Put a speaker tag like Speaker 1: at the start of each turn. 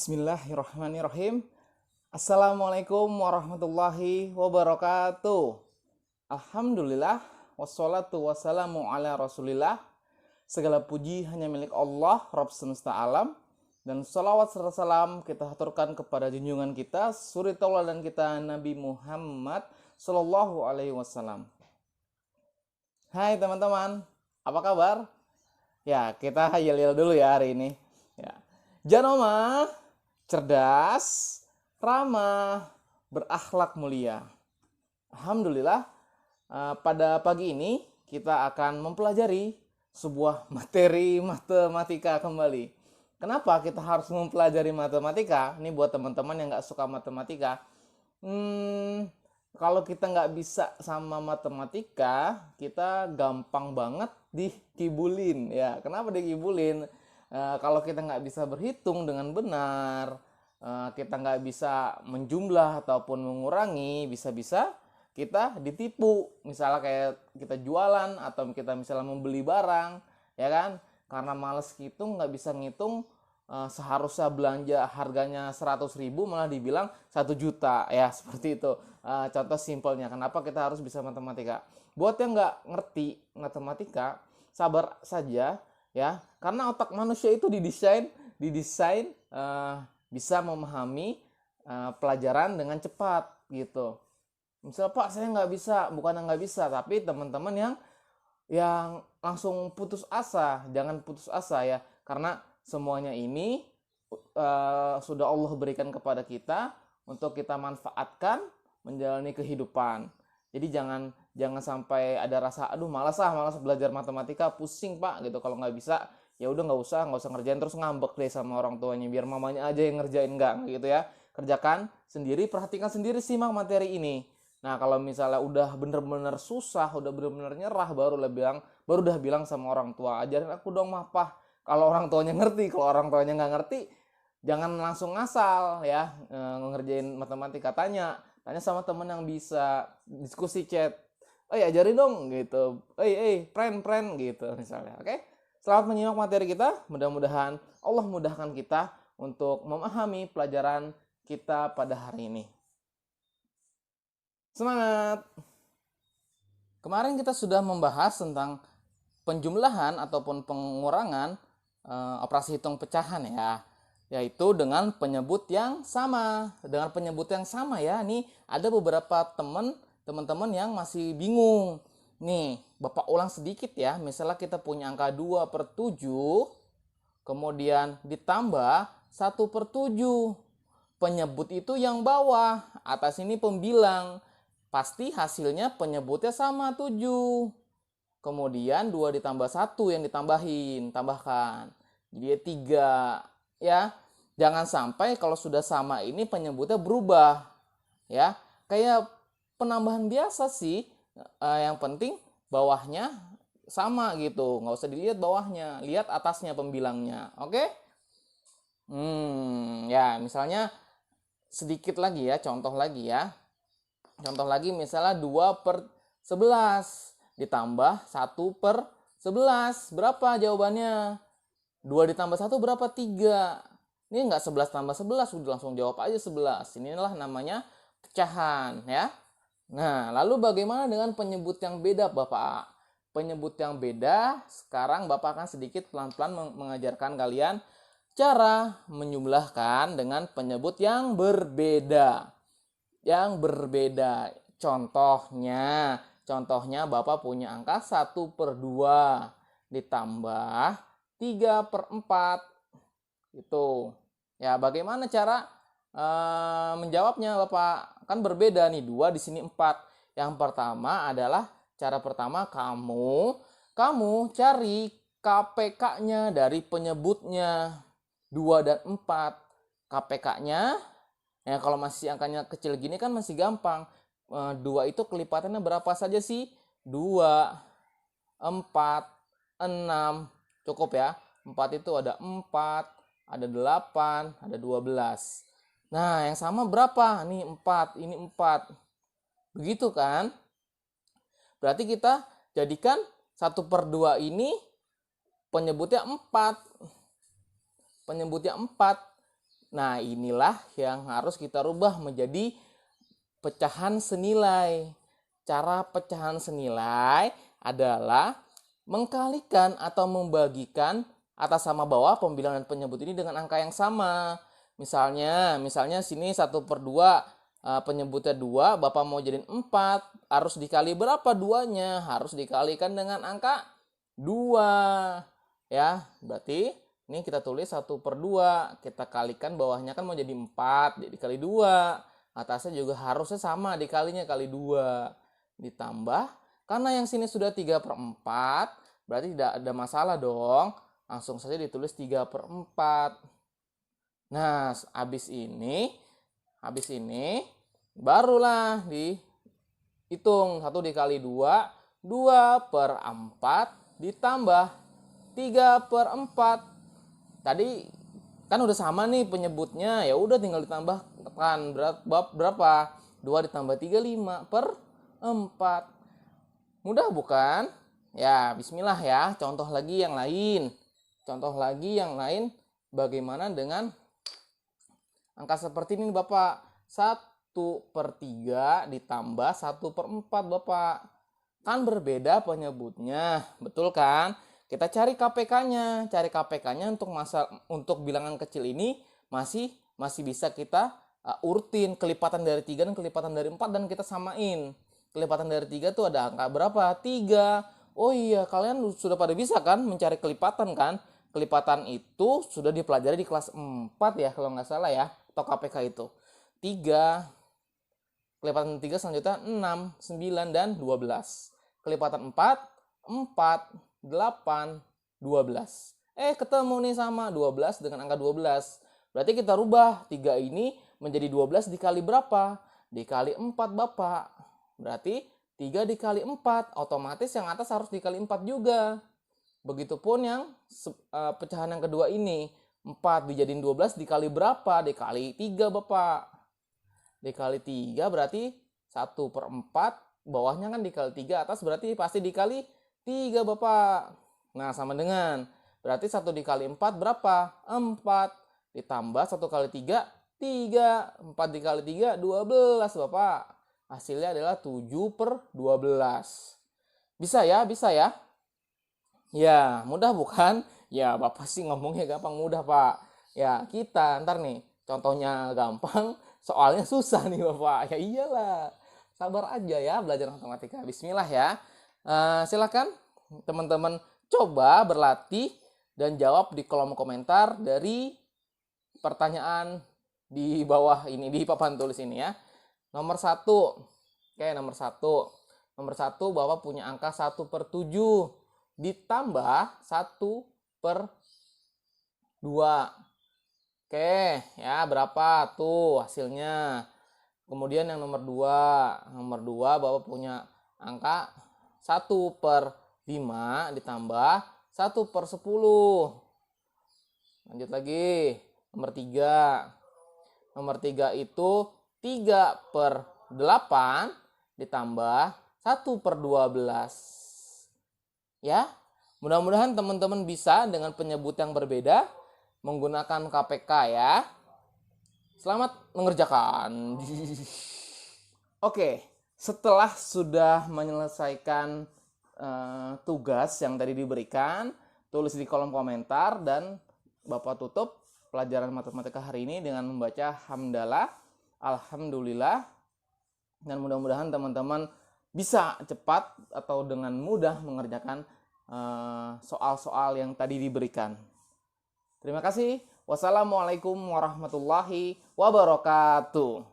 Speaker 1: Bismillahirrahmanirrahim. Assalamualaikum warahmatullahi wabarakatuh. Alhamdulillah, wassalatu wassalamu ala rasulillah. Segala puji hanya milik Allah, Rabb semesta alam. Dan salawat serta salam kita haturkan kepada junjungan kita, suri tauladan kita Nabi Muhammad Sallallahu Alaihi Wasallam. Hai teman-teman, apa kabar? Ya, kita yel-yel dulu ya hari ini. Ya. Janoma, cerdas, ramah, berakhlak mulia. Alhamdulillah, pada pagi ini kita akan mempelajari sebuah materi matematika kembali. Kenapa kita harus mempelajari matematika? Ini buat teman-teman yang nggak suka matematika. Kalau kita nggak bisa sama matematika, kita gampang banget dikibulin. Ya, kenapa dikibulin? Kalau kita nggak bisa berhitung dengan benar, kita nggak bisa menjumlah ataupun mengurangi, bisa-bisa kita ditipu. Misalnya kayak kita jualan atau kita misalnya membeli barang, ya kan? Karena males ngitung, nggak bisa ngitung, seharusnya belanja harganya 100.000 malah dibilang 1 juta, ya seperti itu. Contoh simpelnya, kenapa kita harus bisa matematika? Buat yang nggak ngerti matematika, sabar saja ya, karena otak manusia itu didesain bisa memahami pelajaran dengan cepat gitu. Misal, Pak, saya nggak bisa, bukan nggak bisa, tapi teman-teman yang langsung putus asa, jangan putus asa ya, karena semuanya ini sudah Allah berikan kepada kita untuk kita manfaatkan menjalani kehidupan. Jadi jangan sampai ada rasa malas belajar matematika, pusing Pak gitu. Kalau nggak bisa ya udah nggak usah ngerjain, terus ngambek deh sama orang tuanya, biar mamanya aja yang ngerjain, enggak gitu ya. Kerjakan sendiri, perhatikan sendiri, simak materi ini. Nah, kalau misalnya udah bener-bener susah, udah bener-bener nyerah, baru udah bilang sama orang tua, ajarin aku dong mah Pak. Kalau orang tuanya ngerti, kalau orang tuanya nggak ngerti, jangan langsung ngasal ya ngerjain matematika. Tanya sama temen yang bisa, diskusi chat, ajarin dong gitu, friend gitu misalnya. Oke, selamat menyimak materi kita. Mudah-mudahan Allah mudahkan kita untuk memahami pelajaran kita pada hari ini. Semangat. Kemarin kita sudah membahas tentang penjumlahan ataupun pengurangan operasi hitung pecahan ya, yaitu dengan penyebut yang sama. Dengan penyebut yang sama ya. Nih ada beberapa teman-teman yang masih bingung. Nih, Bapak ulang sedikit ya. Misalnya kita punya angka 2/7, kemudian ditambah 1/7. Penyebut itu yang bawah, atas ini pembilang. Pasti hasilnya penyebutnya sama 7. Kemudian 2 ditambah 1 yang tambahkan. Jadi 3 ya. Jangan sampai kalau sudah sama ini penyebutnya berubah ya. Kayak penambahan biasa sih. Yang penting bawahnya sama gitu. Nggak usah dilihat bawahnya, lihat atasnya pembilangnya. Oke? Ya, misalnya sedikit lagi ya, contoh lagi ya. Contoh lagi misalnya 2/11 ditambah 1/11. Berapa jawabannya? 2 ditambah 1 berapa? 3. Ini enggak 11 tambah 11, udah langsung jawab aja 11. Inilah namanya pecahan ya. Nah, lalu bagaimana dengan penyebut yang beda, Bapak? Penyebut yang beda, sekarang Bapak akan sedikit pelan-pelan mengajarkan kalian cara menjumlahkan dengan penyebut yang berbeda. Contohnya Bapak punya angka 1/2 ditambah 3/4 itu. Ya, bagaimana cara menjawabnya Bapak? Kan berbeda nih, 2 di sini 4. Yang pertama adalah cara pertama, kamu cari KPK-nya dari penyebutnya 2 dan 4. KPK-nya ya, kalau masih angkanya kecil gini kan masih gampang. 2 itu kelipatannya berapa saja sih? 2, 4, 6. Cukup ya. 4 itu ada 4, ada 8, ada 12. Nah, yang sama berapa? Nih 4, ini 4. Begitu kan? Berarti kita jadikan 1/2 ini penyebutnya 4. Nah, inilah yang harus kita rubah menjadi pecahan senilai. Cara pecahan senilai adalah mengkalikan atau membagikan atas sama bawah pembilangan dan penyebut ini dengan angka yang sama. Misalnya sini 1/2, penyebutnya 2, Bapak mau jadiin 4, harus dikali berapa duanya? Harus dikalikan dengan angka 2. Ya, berarti ini kita tulis 1/2, kita kalikan bawahnya kan mau jadi 4, jadi kali 2. Atasnya juga harusnya sama, dikalinya kali 2. Ditambah, karena yang sini sudah 3/4, berarti tidak ada masalah dong. Langsung saja ditulis 3/4. Nah, habis ini barulah dihitung 1 dikali 2, 2/4 ditambah 3/4. Tadi kan udah sama nih penyebutnya, ya udah tinggal ditambahkan berapa? 2 ditambah 3, 5/4. Mudah bukan? Ya, bismillah ya. Contoh lagi yang lain. Bagaimana dengan angka seperti ini Bapak? 1/3 ditambah 1/4 Bapak. Kan berbeda penyebutnya, betul kan? Kita cari KPK-nya. Untuk bilangan kecil ini masih bisa kita urutin kelipatan dari 3 dan kelipatan dari 4 dan kita samain. Kelipatan dari 3 tuh ada angka berapa? 3. Oh iya, kalian sudah pada bisa kan mencari kelipatan kan? Kelipatan itu sudah dipelajari di kelas 4 ya kalau nggak salah ya, atau KPK itu. 3. Kelipatan 3 selanjutnya 6, 9, dan 12. Kelipatan 4, 8, 12. Ketemu nih sama 12 dengan angka 12. Berarti kita rubah 3 ini menjadi 12 dikali berapa? Dikali 4 Bapak. Berarti 3 dikali 4, otomatis yang atas harus dikali 4 juga. Begitupun yang pecahan yang kedua ini. 4 dijadiin 12 dikali berapa? Dikali 3 Bapak. Dikali 3 berarti 1/4. Bawahnya kan dikali 3, atas berarti pasti dikali 3 Bapak. Nah, sama dengan berarti 1 dikali 4 berapa? 4. Ditambah 1 kali 3, 3. 4 dikali 3, 12 Bapak. Hasilnya adalah 7/12. Bisa ya? Ya, mudah bukan? Ya, Bapak sih ngomongnya gampang mudah Pak. Ya, kita ntar nih, contohnya gampang, soalnya susah nih Bapak. Ya iyalah, sabar aja ya belajar matematika. Bismillah ya. Silakan teman-teman coba berlatih dan jawab di kolom komentar dari pertanyaan di bawah ini, di papan tulis ini ya. Nomor 1. Nomor 1 Bapak punya angka 1/7 ditambah 1/2. Oke, ya berapa tuh hasilnya? Kemudian yang nomor 2 Bapak punya angka 1/5 ditambah 1/10. Lanjut lagi, nomor 3. Nomor 3 itu 3/8 ditambah 1/12. Ya, mudah-mudahan teman-teman bisa dengan penyebut yang berbeda menggunakan KPK ya. Selamat mengerjakan. Oke, setelah sudah menyelesaikan tugas yang tadi diberikan, tulis di kolom komentar dan Bapak tutup pelajaran matematika hari ini dengan membaca hamdalah, alhamdulillah, dan mudah-mudahan teman-teman bisa cepat atau dengan mudah mengerjakan soal-soal yang tadi diberikan. Terima kasih. Wassalamualaikum warahmatullahi wabarakatuh.